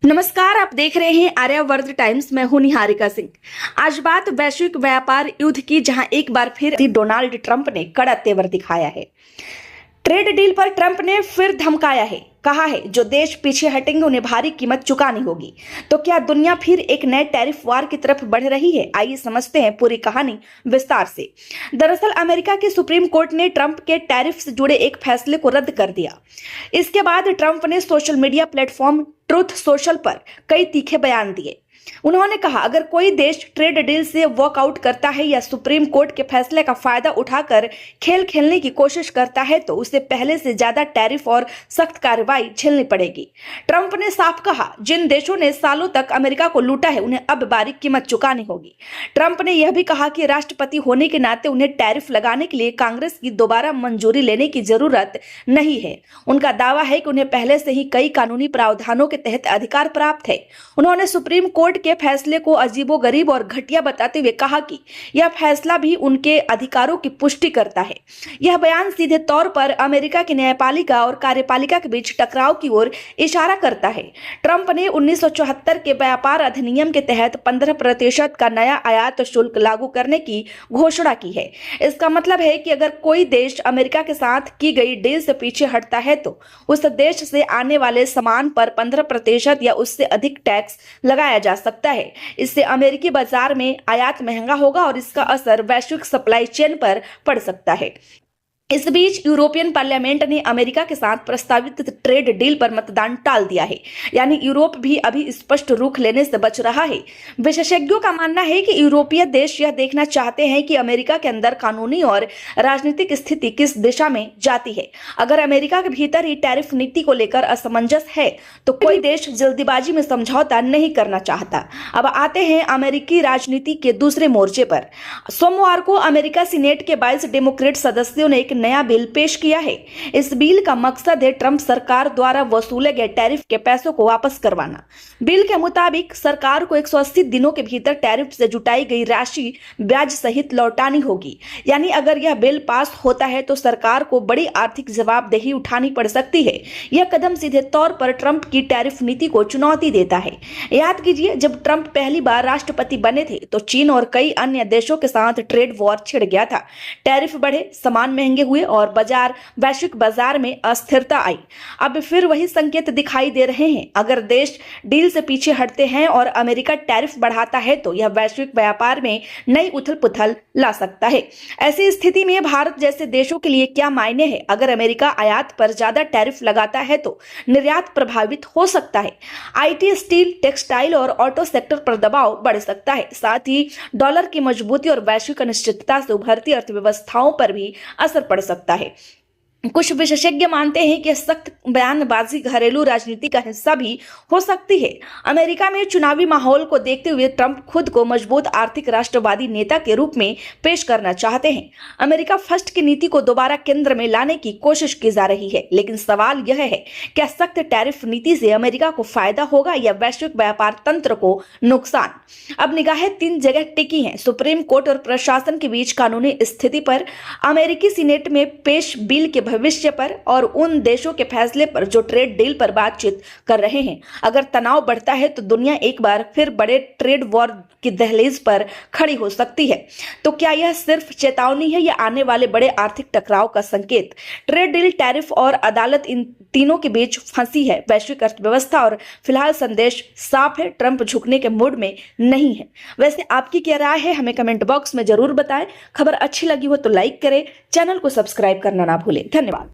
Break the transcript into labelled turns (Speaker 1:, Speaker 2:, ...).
Speaker 1: नमस्कार, आप देख रहे हैं आर्यावर्त टाइम्स। मैं हूं निहारिका सिंह। आज बात वैश्विक व्यापार युद्ध की, जहां एक बार फिर डोनाल्ड ट्रंप ने कड़ा तेवर दिखाया है। ट्रेड डील पर ट्रंप ने फिर धमकाया है, कहा है जो देश पीछे हटेंगे उन्हें भारी कीमत चुकानी होगी। तो क्या दुनिया फिर एक नए टैरिफ वार की तरफ बढ़ रही है? आइए समझते हैं पूरी कहानी विस्तार से। दरअसल अमेरिका की सुप्रीम कोर्ट ने ट्रंप के टैरिफ से जुड़े एक फैसले को रद्द कर दिया। इसके बाद ट्रंप ने social media platform truth social पर कई तीखे बयान दिए। उन्होंने कहा, अगर कोई देश ट्रेड डील से वॉकआउट करता है या सुप्रीम कोर्ट के फैसले का फायदा उठाकर खेल खेलने की कोशिश करता है तो उसे पहले से ज्यादा टैरिफ और सख्त कार्रवाई झेलनी पड़ेगी। ट्रंप ने साफ कहा, जिन देशों ने सालों तक अमेरिका को लूटा है उन्हें अब बारीक कीमत चुकानी होगी। ट्रंप ने यह भी कहा कि राष्ट्रपति होने के नाते उन्हें टैरिफ लगाने के लिए कांग्रेस की दोबारा मंजूरी लेने की जरूरत नहीं है। उनका दावा है कि उन्हें पहले से ही कई कानूनी प्रावधानों के तहत अधिकार प्राप्त है। उन्होंने सुप्रीम कोर्ट के फैसले को अजीबोगरीब और घटिया बताते हुए कहा कि यह फैसला भी उनके अधिकारों की पुष्टि करता है। यह बयान सीधे तौर पर अमेरिका की न्यायपालिका और कार्यपालिका के बीच टकराव की ओर इशारा करता है। ट्रंप ने 1974 के व्यापार अधिनियम के तहत 15% का नया आयात शुल्क लागू करने की घोषणा की है। इसका मतलब है कि अगर कोई देश अमेरिका के साथ की गई डील से पीछे हटता है तो उस देश से आने वाले सामान पर 15% या उससे अधिक टैक्स लगाया जा सकता है। इससे अमेरिकी बाजार में आयात महंगा होगा और इसका असर वैश्विक सप्लाई चेन पर पड़ सकता है। इस बीच यूरोपियन पार्लियामेंट ने अमेरिका के साथ प्रस्तावित ट्रेड डील पर मतदान टाल दिया है, यानी यूरोप भी अभी स्पष्ट रुख लेने से बच रहा है। विशेषज्ञों का मानना है कि यूरोपीय देश यह देखना चाहते हैं कि अमेरिका के अंदर कानूनी और राजनीतिक स्थिति किस दिशा में जाती है। अगर अमेरिका के भीतर ही टैरिफ नीति को लेकर असमंजस है तो कोई देश जल्दीबाजी में समझौता नहीं करना चाहता। अब आते हैं अमेरिकी राजनीति के दूसरे मोर्चे पर। सोमवार को अमेरिका सीनेट के 22 डेमोक्रेट सदस्यों ने एक नया बिल पेश किया है। इस बिल का मकसद है ट्रंप सरकार द्वारा वसूले गए टैरिफ के पैसों को वापस करवाना। बिल के मुताबिक सरकार को 180 दिनों के भीतर टैरिफ से जुटाई गई राशि ब्याज सहित लौटानी होगी। यानी अगर यह बिल पास होता है तो सरकार को बड़ी आर्थिक जवाबदेही उठानी पड़ सकती है। यह कदम सीधे तौर पर ट्रंप की टैरिफ नीति को चुनौती देता है। याद कीजिए, जब ट्रंप पहली बार राष्ट्रपति बने थे तो चीन और कई अन्य देशों के साथ ट्रेड वॉर छिड़ गया था। टैरिफ बढ़े, सामान महंगे हुए और वैश्विक बाजार में अस्थिरता आई। अब फिर वही संकेत दिखाई दे रहे हैं। अगर देश डील से पीछे हटते हैं और अमेरिका टैरिफ बढ़ाता है तो यह वैश्विक व्यापार में नई उथल-पुथल ला सकता है। ऐसी स्थिति में भारत जैसे देशों के लिए क्या मायने हैं? अगर अमेरिका आयात पर ज्यादा टैरिफ लगाता है तो निर्यात प्रभावित हो सकता है। आईटी, स्टील, टेक्सटाइल और ऑटो सेक्टर पर दबाव बढ़ सकता है। साथ ही डॉलर की मजबूती और वैश्विक अनिश्चितता से उभरती अर्थव्यवस्थाओं पर भी असर पड़ सकता है। कुछ विशेषज्ञ मानते हैं कि सख्त बयानबाजी घरेलू राजनीति का हिस्सा भी हो सकती है। अमेरिका में चुनावी माहौल को देखते हुए ट्रंप खुद को मजबूत आर्थिक राष्ट्रवादी नेता के रूप में पेश करना चाहते हैं। अमेरिका फर्स्ट की नीति को दोबारा केंद्र में लाने की कोशिश की जा रही है, लेकिन सवाल यह है, क्या सख्त टैरिफ नीति से अमेरिका को फायदा होगा या वैश्विक व्यापार तंत्र को नुकसान? अब निगाहें 3 जगह टिकी हैं: सुप्रीम कोर्ट और प्रशासन के बीच कानूनी स्थिति पर, अमेरिकी सीनेट में पेश बिल के भविष्य पर और उन देशों के फैसले पर जो ट्रेड डील पर बातचीत कर रहे हैं। अगर तनाव बढ़ता है तो दुनिया एक बार फिर बड़े ट्रेड वॉर की दहलीज पर खड़ी हो सकती है। तो क्या यह सिर्फ चेतावनी है या आने वाले बड़े आर्थिक टकराव का संकेत? ट्रेड डील, टैरिफ और अदालत, इन तीनों के बीच फंसी है वैश्विक अर्थव्यवस्था और फिलहाल संदेश साफ है, ट्रंप झुकने के मूड में नहीं है। वैसे आपकी क्या राय है, हमें कमेंट बॉक्स में जरूर बताएं। खबर अच्छी लगी हो तो लाइक करें, चैनल को सब्सक्राइब करना ना भूलें। धन्यवाद।